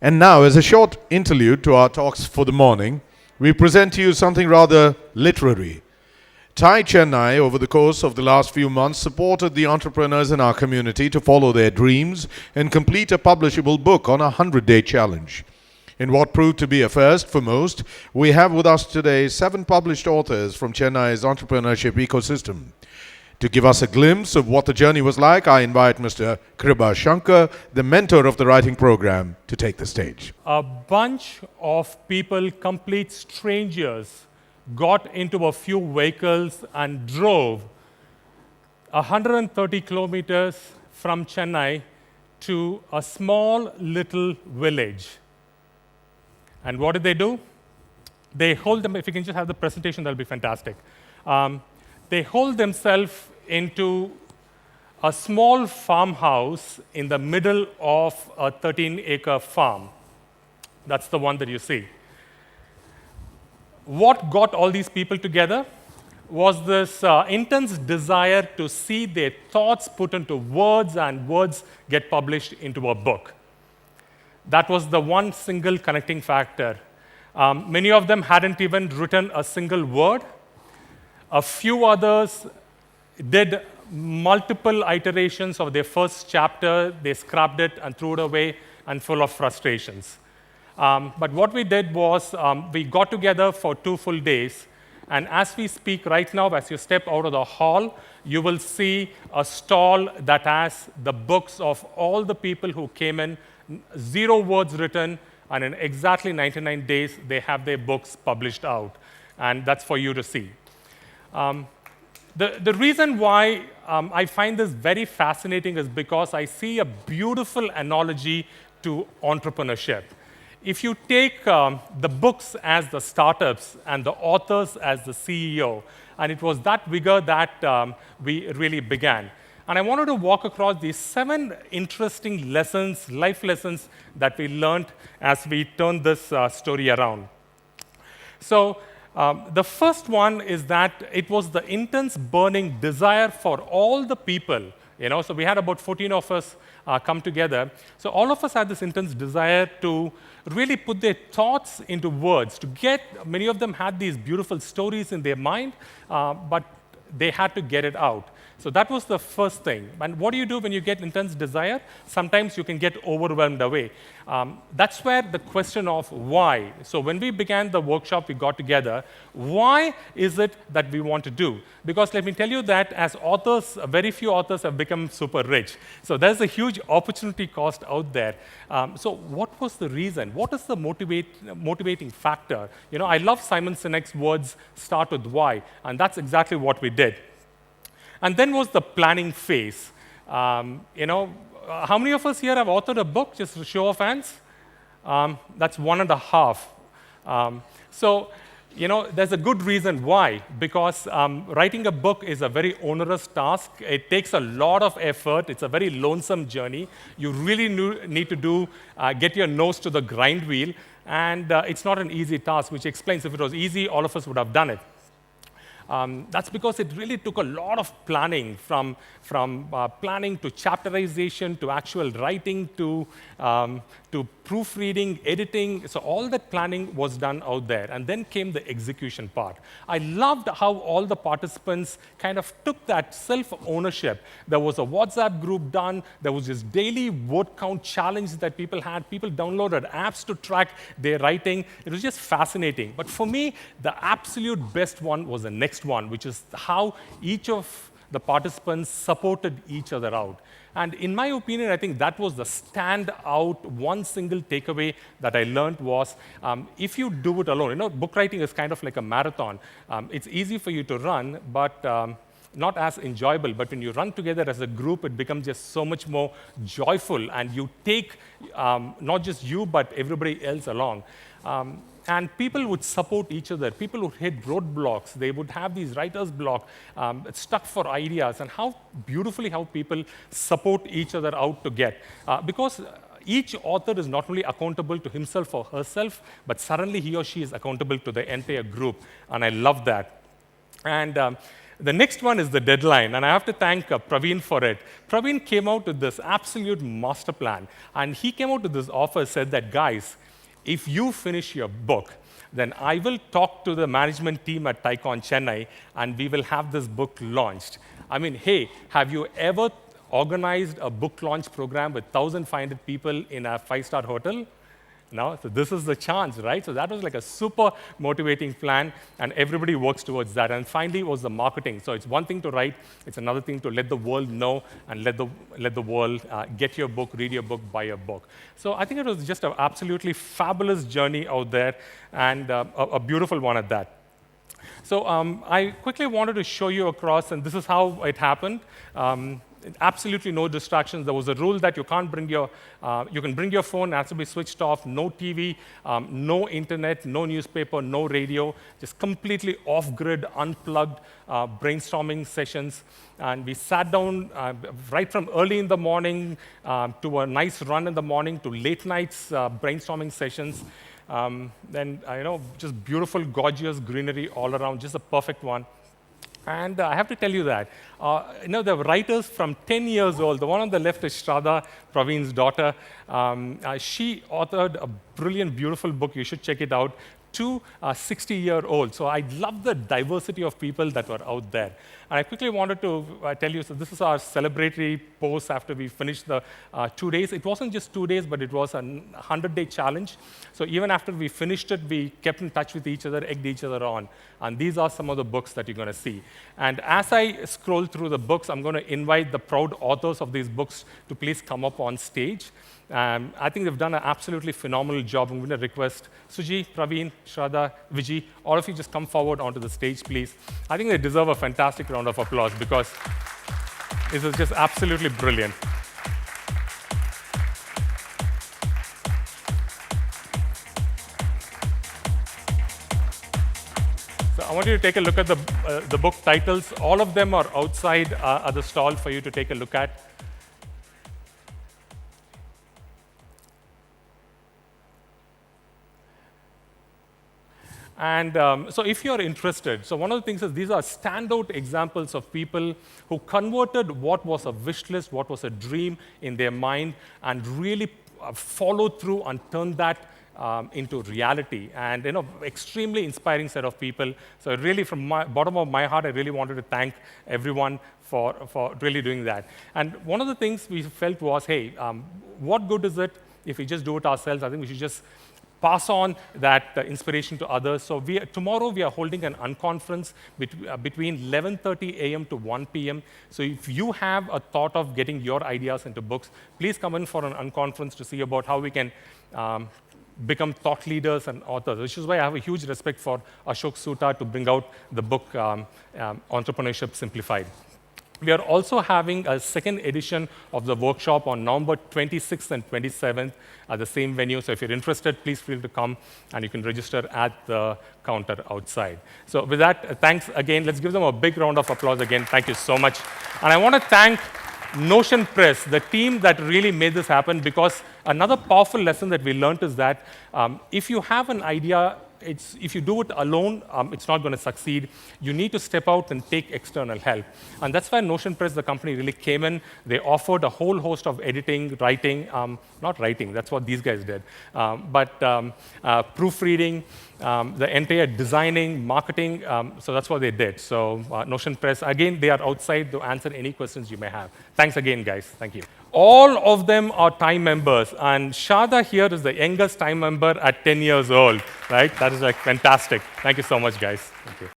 And now, as a short interlude to our talks for the morning, we present to you something rather literary. TiECON Chennai, over the course of the last few months, supported the entrepreneurs in our community to follow their dreams and complete a publishable book on a 100-day challenge. In what proved to be a first for most, we have with us today 7 published authors from Chennai's entrepreneurship ecosystem. To give us a glimpse of what the journey was like, I invite Mr. Kiruba Shankar, the mentor of the writing program, to take the stage. A bunch of people, complete strangers, got into a few vehicles and drove 130 kilometers from Chennai to a small little village. And what did they do? They hold them, if you can just have the presentation, that'll be fantastic. They hold themselves into a small farmhouse in the middle of a 13-acre farm. That's the one that you see. What got all these people together was this intense desire to see their thoughts put into words and words get published into a book. That was the one single connecting factor. Many of them hadn't even written a single word. A few others did multiple iterations of their first chapter. They scrapped it and threw it away and full of frustrations. But what we did was we got together for 2 full days. And as we speak right now, as you step out of the hall, you will see a stall that has the books of all the people who came in, 0 words written, and in exactly 99 days, they have their books published out. And that's for you to see. The reason why I find this very fascinating is because I see a beautiful analogy to entrepreneurship. If you take the books as the startups and the authors as the CEO, and it was that vigor that we really began. And I wanted to walk across these 7 interesting lessons, life lessons that we learned as we turned this story around. So, the first one is that it was the intense burning desire for all the people. So we had about 14 of us come together. So all of us had this intense desire to really put their thoughts into words, many of them had these beautiful stories in their mind, but they had to get it out. So that was the first thing. And what do you do when you get intense desire? Sometimes you can get overwhelmed away. That's where the question of why. So when we began the workshop, we got together. Why is it that we want to do? Because let me tell you that as authors, very few authors have become super rich. So there's a huge opportunity cost out there. So what was the reason? What is the motivating factor? I love Simon Sinek's words, start with why. And that's exactly what we did. And then was the planning phase. How many of us here have authored a book? Just a show of hands. That's 1.5. So, there's a good reason why. Because writing a book is a very onerous task. It takes a lot of effort. It's a very lonesome journey. You really need to get your nose to the grind wheel. And it's not an easy task, which explains if it was easy, all of us would have done it. That's because it really took a lot of planning, from planning to chapterization to actual writing to proofreading, editing. So all that planning was done out there. And then came the execution part. I loved how all the participants kind of took that self-ownership. There was a WhatsApp group done. There was this daily word count challenge that people had. People downloaded apps to track their writing. It was just fascinating. But for me, the absolute best one was the next one, which is how each of the participants supported each other out. And in my opinion, I think that was the standout, one single takeaway that I learned was, if you do it alone, book writing is kind of like a marathon. It's easy for you to run, but not as enjoyable. But when you run together as a group, it becomes just so much more joyful, and you take not just you, but everybody else along. And people would support each other. People would hit roadblocks. They would have these writer's block, stuck for ideas, and how beautifully how people support each other out to get. Because each author is not only accountable to himself or herself, but suddenly he or she is accountable to the entire group. And I love that. And The next one is the deadline, and I have to thank Praveen for it. Praveen came out with this absolute master plan, and he came out with this offer, said that, guys, if you finish your book, then I will talk to the management team at TiECON Chennai, and we will have this book launched. I mean, hey, have you ever organized a book launch program with 1,500 people in a five-star hotel? No? So this is the chance, right? So that was like a super motivating plan, and everybody works towards that. And finally was the marketing. So it's one thing to write, it's another thing to let the world know and let the world get your book, read your book, buy your book. So I think it was just an absolutely fabulous journey out there, and a beautiful one at that. So I quickly wanted to show you across, and this is how it happened. Absolutely no distractions. There was a rule that you can't bring your, you can bring your phone, it has to be switched off, no TV, no internet, no newspaper, no radio, just completely off-grid, unplugged brainstorming sessions. And we sat down right from early in the morning to a nice run in the morning to late nights brainstorming sessions. Then, just beautiful, gorgeous greenery all around, just a perfect one. And I have to tell you that, the writers from 10 years old, the one on the left is Shraddha, Praveen's daughter. She authored a brilliant, beautiful book. You should check it out. To 60-year-olds. So I love the diversity of people that were out there. And I quickly wanted to tell you, so this is our celebratory post after we finished the 2 days. It wasn't just 2 days, but it was a 100-day challenge. So even after we finished it, we kept in touch with each other, egged each other on. And these are some of the books that you're going to see. And as I scroll through the books, I'm going to invite the proud authors of these books to please come up on stage. I think they've done an absolutely phenomenal job. I'm going to request Suji, Praveen, Shraddha, Vijay, all of you just come forward onto the stage, please. I think they deserve a fantastic round of applause because this is just absolutely brilliant. So I want you to take a look at the book titles. All of them are outside at the stall for you to take a look at. And so if you're interested, so one of the things is these are standout examples of people who converted what was a wish list, what was a dream in their mind, and really followed through and turned that into reality. And extremely inspiring set of people. So really from my bottom of my heart, I really wanted to thank everyone for really doing that. And one of the things we felt was, hey, what good is it if we just do it ourselves? I think we should just pass on that inspiration to others. So tomorrow we are holding an unconference between 11:30 a.m. to 1 p.m. So if you have a thought of getting your ideas into books, please come in for an unconference to see about how we can become thought leaders and authors, which is why I have a huge respect for Ashok Soota to bring out the book Entrepreneurship Simplified. We are also having a second edition of the workshop on November 26th and 27th at the same venue. So if you're interested, please feel free to come, and you can register at the counter outside. So with that, thanks again. Let's give them a big round of applause again. Thank you so much. And I want to thank Notion Press, the team that really made this happen, because another powerful lesson that we learned is that if you have an idea, if you do it alone, it's not going to succeed. You need to step out and take external help. And that's why Notion Press, the company, really came in. They offered a whole host of editing, writing, not writing, that's what these guys did, but proofreading, the entire designing, marketing, so that's what they did. So Notion Press, again, they are outside to answer any questions you may have. Thanks again, guys. Thank you. All of them are time members, and Shraddha here is the youngest time member at 10 years old, right? That is like fantastic. Thank you so much, guys. Thank you.